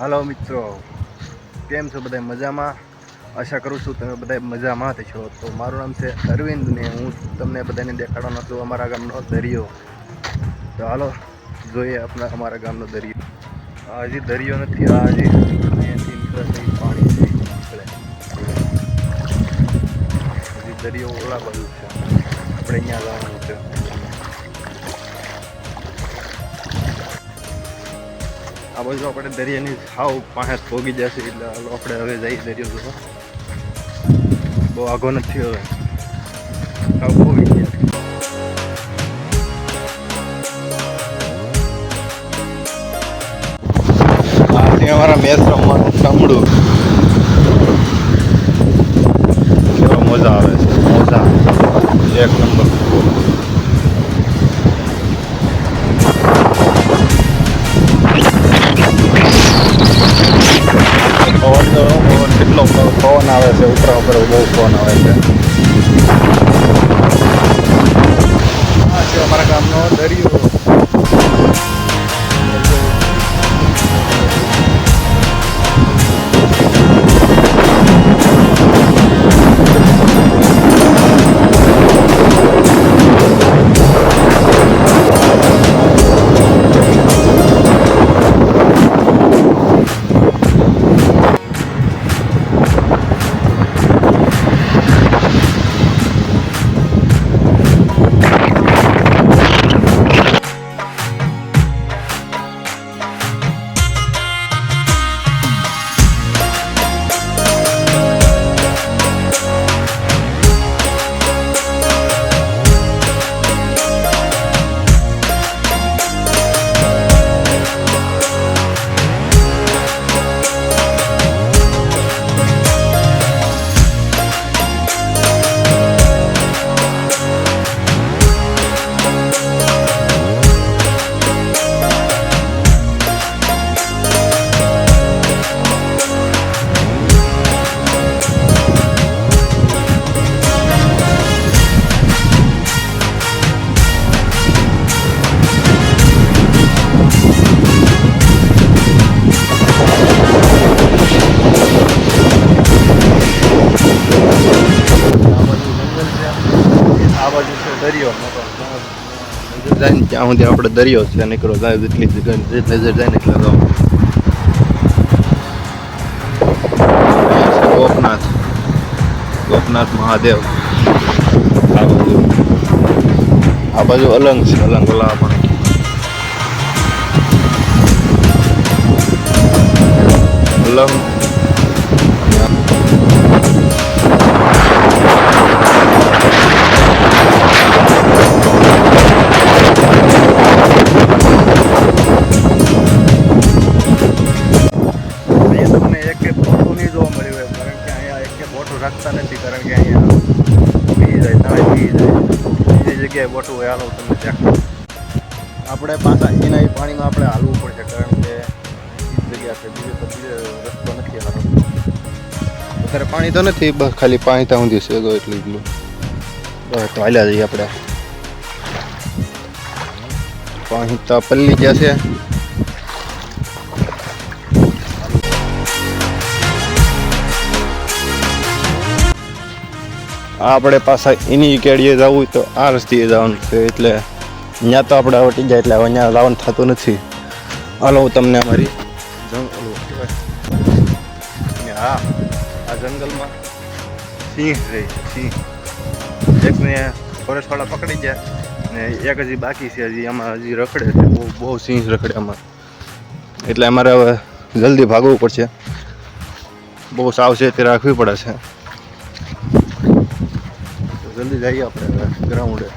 હાલો મિત્રો, કેમ છો બધા? મજામાં? આશા કરું છું તમે બધા મજામાં જ છો. તો મારું નામ છે અરવિંદ ને હું તમને બધાને દેખાડવાનો છું અમારા ગામનો દરિયો. તો હાલો જોઈએ અમારા ગામનો દરિયો. આ હજી દરિયો નથી, આ હજી અહીંયાથી નીકળે પાણી નીકળે. હજી દરિયો ઓલા બાજુ છે, આપણે અહીંયા જવાનું છે. આ બાજુ આપણે દરિયાની સાવ પાસે પોગી જશે એટલે આપણે હવે જઈએ દરિયો જોવા. બહુ આઘો નથી, હવે સાવ પોગી ગયા. આ છે અમારા મેચ રમવાનું ટમડું. કેવા મજા આવે છે, મજા એક નંબર. કેટલો પવન આવે છે, ઉપરા ઉપર બહુ પવન આવે છે. આ છે અમારા ગામનો દરિયો. દરિયો જાય ને ત્યાં સુધી આપણે દરિયો છે નીકળો જાય, જેટલી નજર જાય ને એટલે તો ગોપનાથ મહાદેવ. આ બાજુ અલંગ છે, અલંગ ઓલા પણ અલંગ. રાખતા નથી કારણ કે અહીંયા પી જાય, નાળે પી જાય. બીજી જગ્યાએ બોટું હોય, હાલો તમને ત્યાં આપણે પાછા એના પાણીમાં આપણે હાલવું પડશે કારણ કે એ જગ્યા છે, બીજો તો બીજો રસ્તો નથી હાલો. અત્યારે પાણી તો નથી, બસ ખાલી પાણી ત્યાં સુધી છે તો એટલું તો હાલ્યા જઈએ આપણે. પાણી તો પલ્લી ગયા છે. આપણે પાછા એની કેડીએ જવું હોય તો આ રસ્તે જવાનું છે, એટલે ત્યાં તો આપણે વટી જાય એટલે અહીંયા જવાનું થતું નથી. હાલો હું તમને અમારી હા આ જંગલમાં સિંહ રહે છે. સિંહ એકને ફોરેસ્ટવાળા પકડી ગયા ને એક હજી બાકી છે, હજી આમાં હજી રખડે છે, બહુ સિંહ રખડે આમાં. એટલે અમારે હવે જલ્દી ભાગવું પડશે, બહુ સાવચેતી રાખવી પડે છે. જલ્દી જઈએ આપણે ગ્રાઉન્ડે.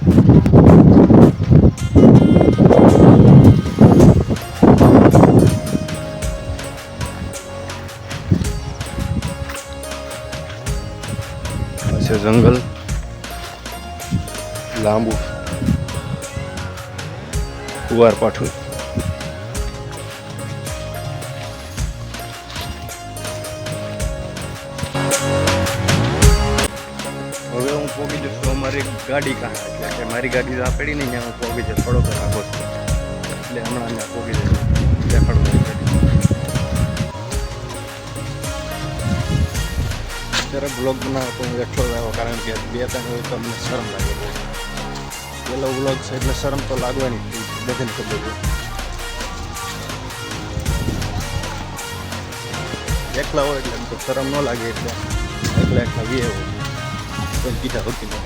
છે જંગલ લાંબુ કુવાર પાઠું. હવે હું પોગી જશું અમારી ગાડી કાં, એટલે કે મારી ગાડી આ પડી નહીં, ત્યાં હું પોગી જશે થોડોક રાખો છું એટલે હમણાં ત્યાં પોગી જશે દેખાડું મારી ગાડી. અત્યારે બ્લોગ બનાવો તો હું એકલો જ આવ્યો, કારણ કે 2-3 હોય તો મને શરમ લાગે બહુ. પેલો બ્લોગ છે એટલે શરમ તો લાગવાની જ બધાને ખબર છે. એકલા હોય એટલે તો શરમ ન લાગે, એટલે એકલા વી હોય કોઈ કીધા હોતી નહીં.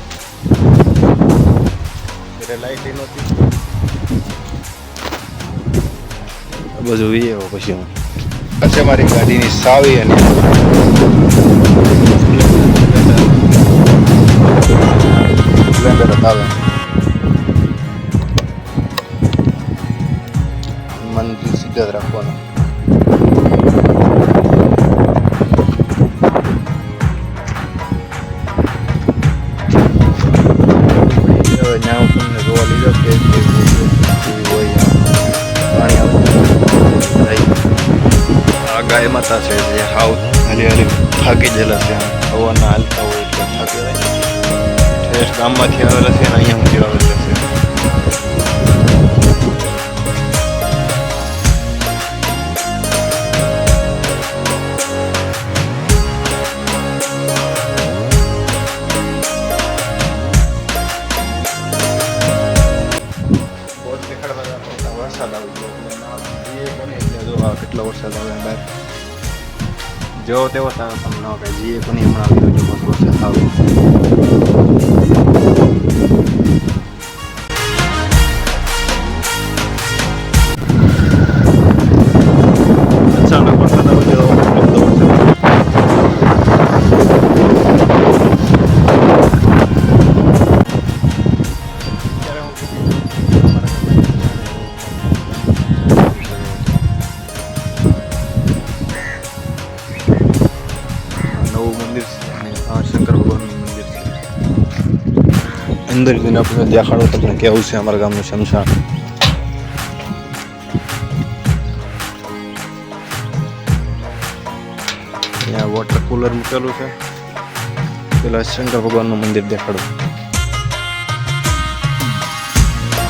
ત્યારે લાઈટ નહોતી બધું વી આવ્યો. પછી હું છે મારી ગાડીની સાવી અને સ્પ્લેન્ડર આવે મંદિર સીધા જ રાખવાના. ત્યાં હું તમને જોવા લીધો કે હોય પાણી આવતું. આ ગાય માતા છે જે હાવ હાલી હાલી થાકી ગયેલા છે. હવાના હાલતા હોય એટલે થાકી જાય. ઠેસ ગામમાંથી આવેલા છે અને અહીંયા સુધી આવેલા છે. વરસાદ આવી ગયો એટલે જો આ કેટલો વરસાદ આવે બહાર જેવો તેવો તારે તમને ના કહે. જીએ કોની હમણાં આવી રહ્યો છે બસ વરસાદ આવે. અચાનક વરસાદ આવે છે. શંકર ભગવાનનું મંદિર છે. અંદર જઈને આપણે દેખાડો તમને કેવું છે અમારા ગામનું શમશાન. અહીંયા વોટર કુલર મૂકેલું છે. પેલા શંકર ભગવાનનું મંદિર દેખાડું.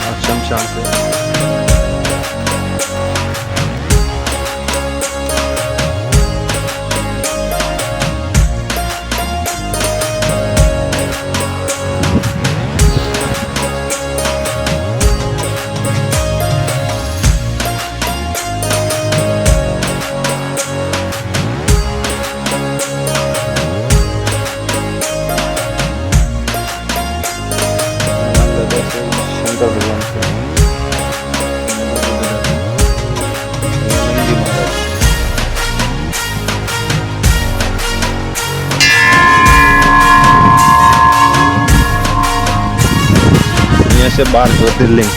આ શમશાન છે. શંકર ભગવાન છે. અહીંયા છે 12 જ્યોતિર્લિંગ.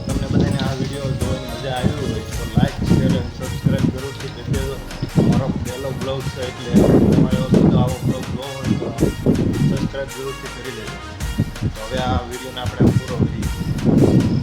તમને બધાને આ વિડીયો જોવાની મજા આવી હોય તો લાઈક, શેર અને સબસ્ક્રાઈબ જરૂરથી કરી દેજો. મારો પહેલો બ્લોગ છે એટલે તમારે બધો આવો બ્લોગ જોવો હોય તો સબસ્ક્રાઈબ જરૂરથી કરી લેજો. તો હવે આ વિડીયોને આપણે પૂરો કરીએ.